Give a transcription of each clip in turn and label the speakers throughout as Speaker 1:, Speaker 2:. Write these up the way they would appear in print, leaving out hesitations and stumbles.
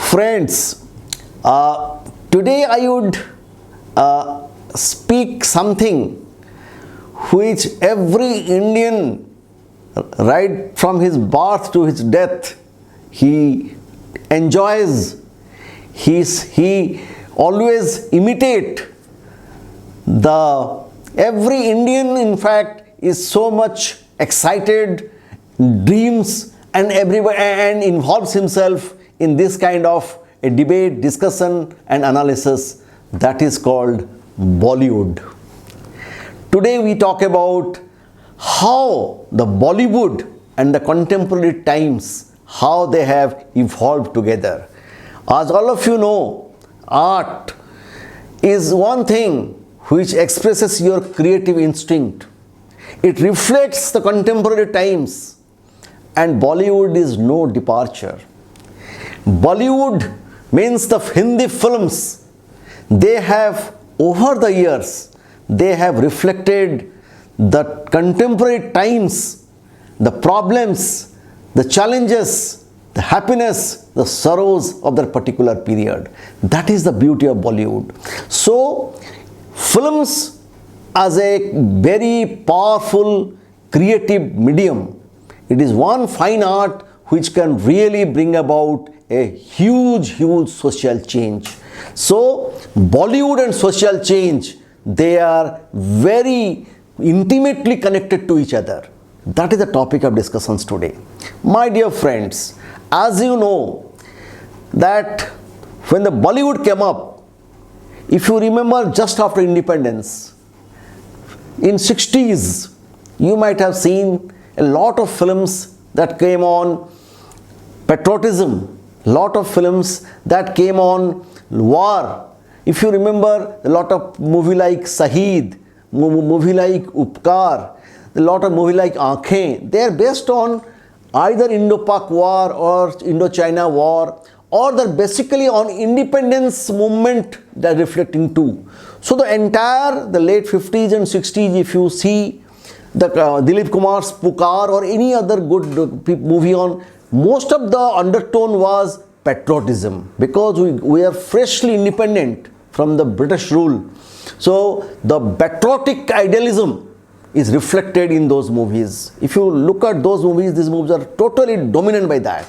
Speaker 1: Friends, today I would speak something which every Indian, right from his birth to his death, he enjoys. He always imitate. Every Indian, in fact, is so much excited, dreams, and involves himself in this kind of a debate, discussion, and analysis that is called Bollywood. Today we talk about how the Bollywood and the contemporary times, how they have evolved together. As all of you know, art is one thing which expresses your creative instinct. It reflects the contemporary times, and Bollywood is no departure. Bollywood means the Hindi films. They have, over the years, they have reflected the contemporary times, the problems, the challenges, the happiness, the sorrows of that particular period. That is the beauty of Bollywood. So, films as a very powerful creative medium, it is one fine art which can really bring about a huge social change. So, Bollywood and social change, they are very intimately connected to each other. That is the topic of discussions today. My dear friends, as you know that when the Bollywood came up, if you remember just after independence, in 60s, you might have seen a lot of films that came on patriotism, lot of films that came on war. If you remember, a lot of movie like Saheed, movie like Upkar, a lot of movie like Aankhein, they are based on either Indo-Pak war or Indo-China war, or they're basically on independence movement they're reflecting too. So the late 50s and 60s, if you see the Dilip Kumar's Pukar or any other good movie on, most of the undertone was patriotism, because we are freshly independent from the British rule. So the patriotic idealism is reflected in those movies. If you look at those movies, these movies are totally dominant by that.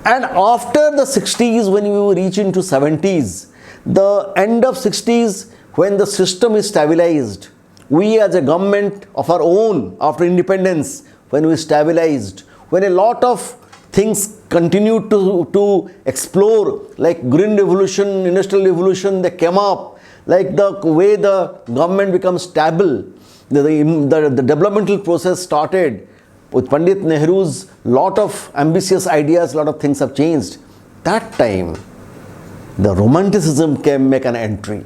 Speaker 1: And after the 60s, when we reach into 70s, the end of 60s, when the system is stabilized, we as a government of our own, after independence, when we stabilized, when a lot of things continued to explore, like green revolution, industrial revolution, they came up, like the way the government becomes stable, the developmental process started. With Pandit Nehru's lot of ambitious ideas, lot of things have changed. That time, the romanticism came make an entry.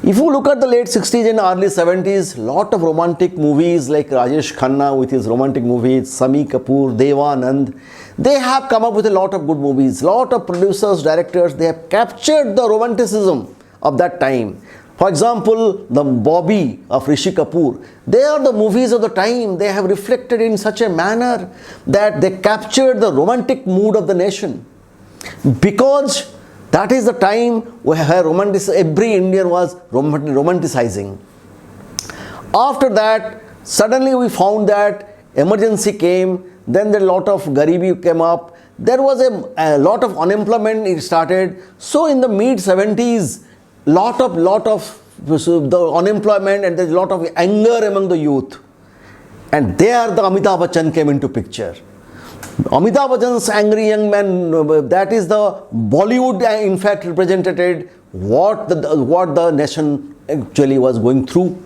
Speaker 1: If you look at the late 60s and early 70s, lot of romantic movies like Rajesh Khanna with his romantic movies, Sami Kapoor, Devanand, they have come up with a lot of good movies. Lot of producers, directors, they have captured the romanticism of that time. For example, the Bobby of Rishi Kapoor, they are the movies of the time. They have reflected in such a manner that they captured the romantic mood of the nation. Because that is the time where every Indian was romanticizing. After that, suddenly we found that emergency came, then a lot of garibi came up. There was a lot of unemployment, it started. So in the mid 70s, lot of the unemployment, and there's a lot of anger among the youth, and there the Amitabh Bachchan came into picture. Amitabh Bachchan's angry young man, that is the Bollywood in fact represented what the nation actually was going through.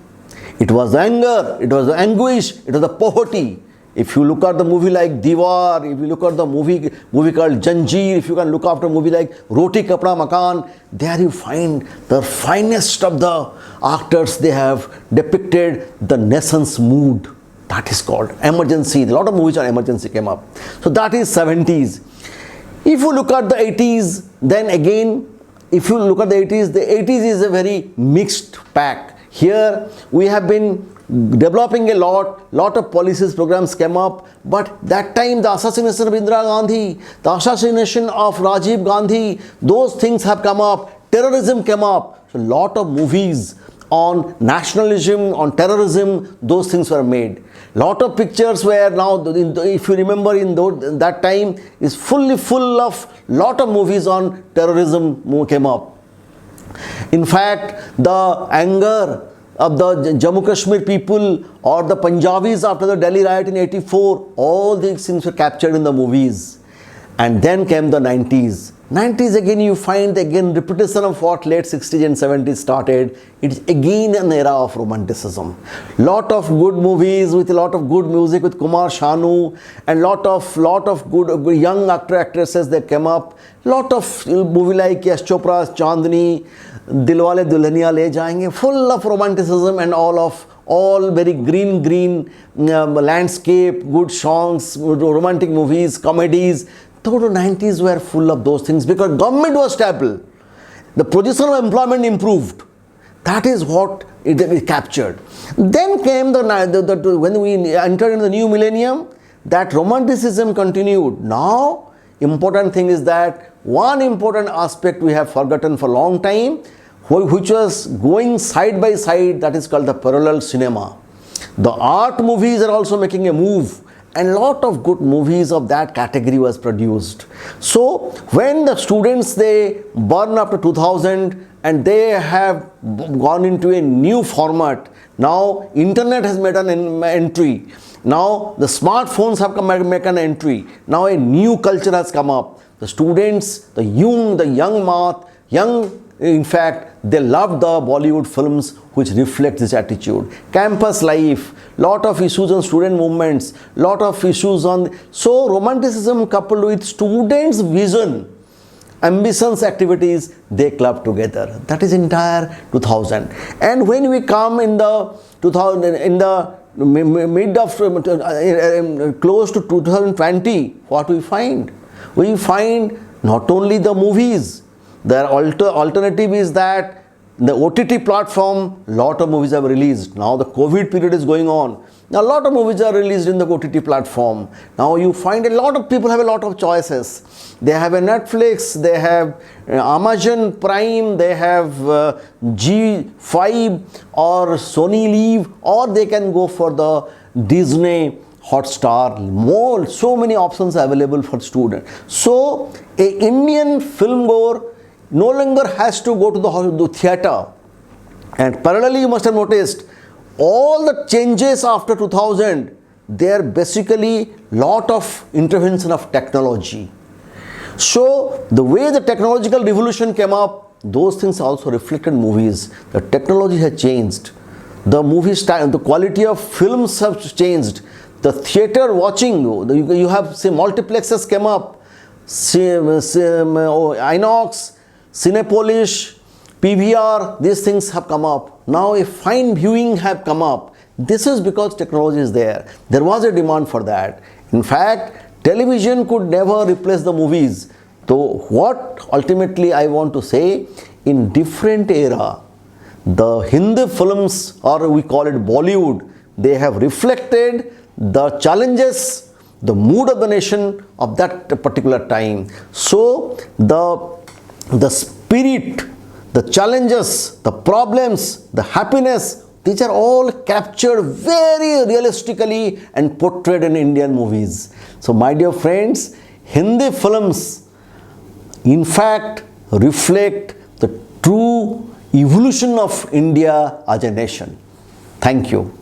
Speaker 1: It was the anger, it was the anguish, it was the poverty. If you look at the movie like Diwar, if you look at the movie called Janjeer, if you can look after a movie like Roti Kapda Makan, there you find the finest of the actors. They have depicted the nation's mood. That is called emergency. A lot of movies on emergency came up. So that is 70s. If you look at the 80s, then again, if you look at the 80s is a very mixed pack. Here we have been developing a lot of policies, programs came up. But that time, the assassination of Indira Gandhi, the assassination of Rajiv Gandhi, those things have come up. Terrorism came up. So lot of movies on nationalism, on terrorism, those things were made. Lot of pictures were now, if you remember, in that time is fully full of lot of movies on terrorism came up. In fact, the anger of the Jammu Kashmir people or the Punjabis after the Delhi riot in 84, all these things were captured in the movies. And then came the 90s. 90s again, you find again repetition of what late 60s and 70s started. It's again an era of romanticism. Lot of good movies with a lot of good music with Kumar Sanu, and lot of good young actresses that came up. Lot of movie like Yash Chopra's Chandni, Dilwale Dulhaniya Le Jayenge, full of romanticism and all very green landscape, good songs, romantic movies, comedies. The 90s were full of those things because government was stable. The position of employment improved. That is what it captured. Then came when we entered in the new millennium, that romanticism continued. Now, important thing is that one important aspect we have forgotten for a long time, which was going side by side, that is called the parallel cinema. The art movies are also making a move, and a lot of good movies of that category was produced. So when the students, they burn after 2000 and they have gone into a new format, now internet has made an entry, now the smartphones have made an entry, now a new culture has come up. The students, the young, in fact, they love the Bollywood films which reflect this attitude. Campus life, lot of issues on student movements, lot of issues on... So, romanticism coupled with students' vision, ambitions, activities, they club together. That is entire 2000. And when we come in the 2000, in the mid of, close to 2020, what we find? We find not only the movies, the alternative is that the OTT platform, lot of movies have released. Now the COVID period is going on. Now a lot of movies are released in the OTT platform. Now you find a lot of people have a lot of choices. They have a Netflix, they have Amazon Prime, they have G5 or Sony Live, or they can go for the Disney Hotstar. So many options available for students. So a Indian film goer no longer has to go to the theatre. And parallelly, you must have noticed all the changes after 2000, they are basically lot of intervention of technology. So the way the technological revolution came up, those things also reflected in movies. The technology has changed. The movie style, the quality of films have changed. The theatre watching, you have, say, multiplexes came up, Inox, Cinepolish, PVR, these things have come up. Now a fine viewing have come up. This is because technology is there. There was a demand for that. In fact, television could never replace the movies. So what ultimately I want to say, in different era, the Hindi films, or we call it Bollywood, they have reflected the challenges, the mood of the nation of that particular time. So the spirit, the challenges, the problems, the happiness, these are all captured very realistically and portrayed in Indian movies. So my dear friends, Hindi films in fact reflect the true evolution of India as a nation. Thank you.